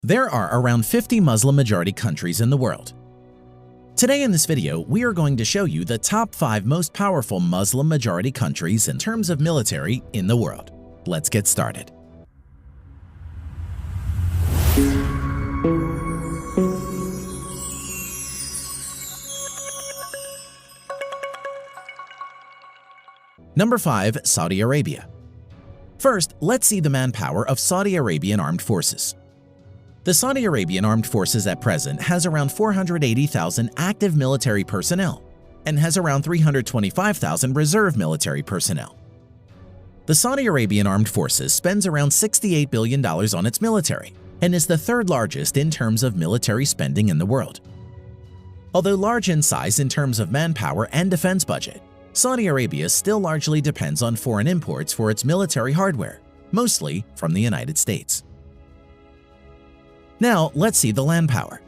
There are around 50 Muslim-majority countries in the world. Today in this video, we are going to show you the top 5 most powerful Muslim-majority countries in terms of military in the world. Let's get started. Number 5. Saudi Arabia. First, let's see the manpower of Saudi Arabian Armed Forces. The Saudi Arabian Armed Forces at present has around 480,000 active military personnel and has around 325,000 reserve military personnel. The Saudi Arabian Armed Forces spends around $68 billion on its military and is the third largest in terms of military spending in the world. Although large in size in terms of manpower and defense budget, Saudi Arabia still largely depends on foreign imports for its military hardware, mostly from the United States. Now, let's see the land power.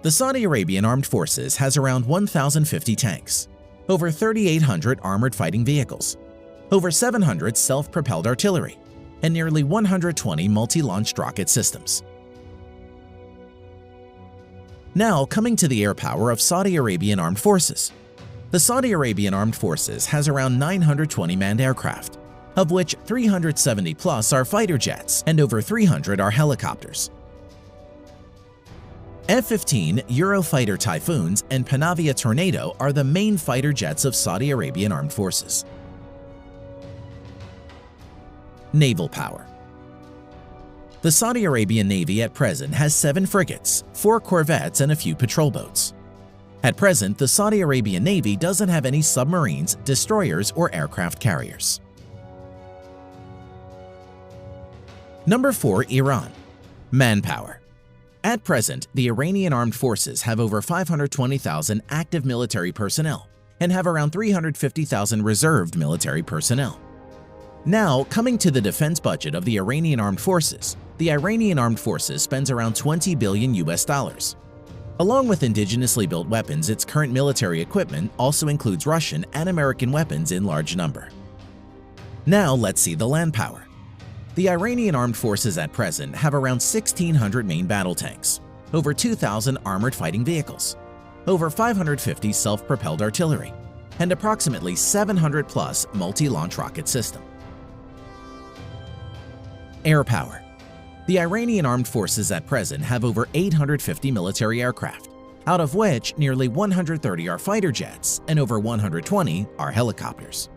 The Saudi Arabian Armed Forces has around 1,050 tanks, over 3,800 armored fighting vehicles, over 700 self-propelled artillery, and nearly 120 multi-launched rocket systems. Now, coming to the air power of Saudi Arabian Armed Forces. The Saudi Arabian Armed Forces has around 920 manned aircraft, of which 370 plus are fighter jets and over 300 are helicopters. F-15 Eurofighter Typhoons and Panavia Tornado are the main fighter jets of Saudi Arabian Armed Forces. Naval power. The Saudi Arabian Navy at present has 7 frigates, 4 corvettes, and a few patrol boats. At present, the Saudi Arabian Navy doesn't have any submarines, destroyers, or aircraft carriers. Number 4. Iran. Manpower. At present, the Iranian Armed Forces have over 520,000 active military personnel and have around 350,000 reserved military personnel. Now, coming to the defense budget of the Iranian Armed Forces, the Iranian Armed Forces spends around $20 billion. Along with indigenously built weapons, its current military equipment also includes Russian and American weapons in large number. Now, let's see the land power. The Iranian Armed Forces at present have around 1,600 main battle tanks, over 2,000 armored fighting vehicles, over 550 self-propelled artillery, and approximately 700 plus multi-launch rocket system. Air power. The Iranian Armed Forces at present have over 850 military aircraft, out of which nearly 130 are fighter jets and over 120 are helicopters.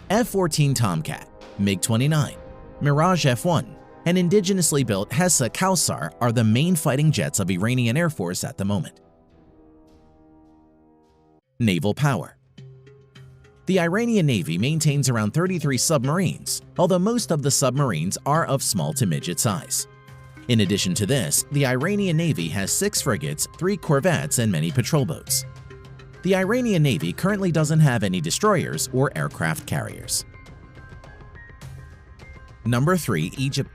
F-14 Tomcat, MiG-29, Mirage F-1, and indigenously built Hessa Kausar are the main fighting jets of Iranian Air Force at the moment. Naval power. The Iranian Navy maintains around 33 submarines, although most of the submarines are of small to midget size. In addition to this, the Iranian Navy has 6 frigates, 3 corvettes, and many patrol boats. The Iranian Navy currently doesn't have any destroyers or aircraft carriers. Number 3. Egypt.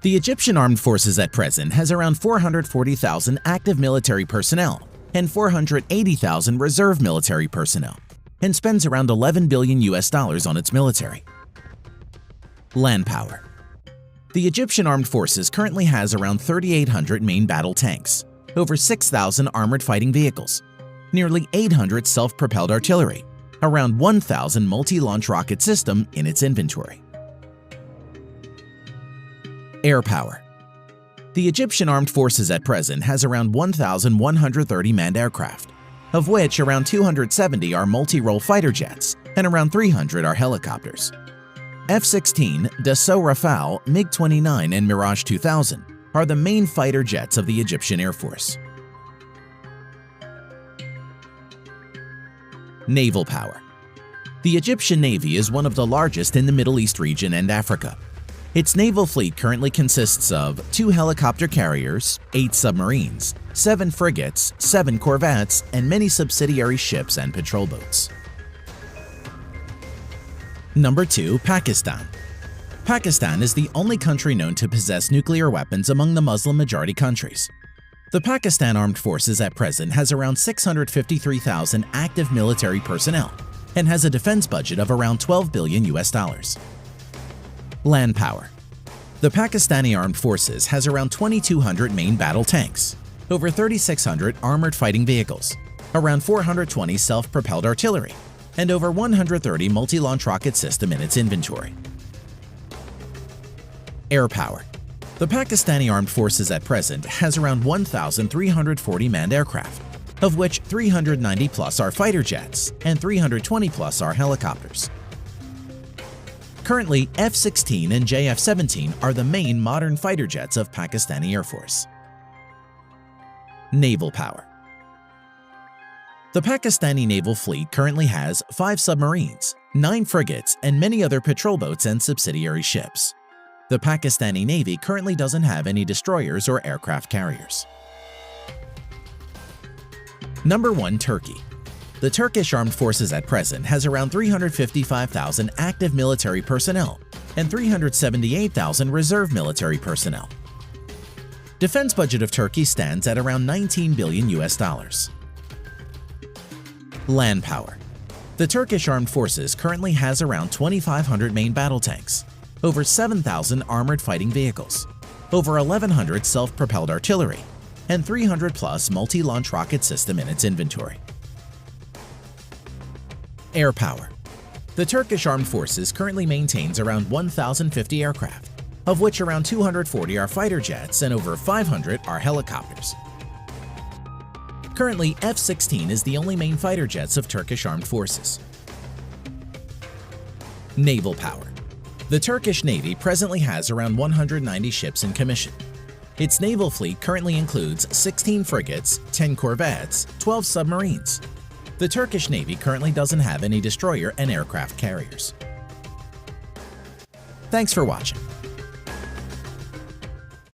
The Egyptian Armed Forces at present has around 440,000 active military personnel and 480,000 reserve military personnel, and spends around $11 billion on its military. Land power. The Egyptian Armed Forces currently has around 3,800 main battle tanks, over 6,000 armored fighting vehicles, nearly 800 self-propelled artillery, around 1,000 multi-launch rocket system in its inventory. Air power. The Egyptian Armed Forces at present has around 1,130 manned aircraft, of which around 270 are multi-role fighter jets and around 300 are helicopters. F-16, Dassault Rafale, MiG-29, and Mirage 2000 are the main fighter jets of the Egyptian Air Force. Naval power. The Egyptian Navy is one of the largest in the Middle East region and Africa. Its naval fleet currently consists of 2 helicopter carriers, 8 submarines, 7 frigates, 7 corvettes, and many subsidiary ships and patrol boats. Number 2. Pakistan. Pakistan is the only country known to possess nuclear weapons among the Muslim-majority countries. The Pakistan Armed Forces at present has around 653,000 active military personnel and has a defense budget of around $12 billion. Land power. The Pakistani Armed Forces has around 2,200 main battle tanks, over 3,600 armored fighting vehicles, around 420 self-propelled artillery, and over 130 multi-launch rocket system in its inventory. Air power. The Pakistani Armed Forces at present has around 1,340 manned aircraft, of which 390 plus are fighter jets and 320 plus are helicopters. Currently, F-16 and JF-17 are the main modern fighter jets of Pakistani Air Force. Naval power. The Pakistani naval fleet currently has 5 submarines, 9 frigates, and many other patrol boats and subsidiary ships. The Pakistani Navy currently doesn't have any destroyers or aircraft carriers. Number 1. Turkey. The Turkish Armed Forces at present has around 355,000 active military personnel and 378,000 reserve military personnel. Defense budget of Turkey stands at around $19 billion. Land power. The Turkish Armed Forces currently has around 2,500 main battle tanks, over 7,000 armored fighting vehicles, over 1,100 self-propelled artillery, and 300 plus multi-launch rocket system in its inventory. Air power. The Turkish Armed Forces currently maintains around 1,050 aircraft, of which around 240 are fighter jets and over 500 are helicopters. Currently, F-16 is the only main fighter jets of Turkish Armed Forces. Naval power. The Turkish Navy presently has around 190 ships in commission. Its naval fleet currently includes 16 frigates, 10 corvettes, 12 submarines. The Turkish Navy currently doesn't have any destroyer and aircraft carriers. Thanks for watching.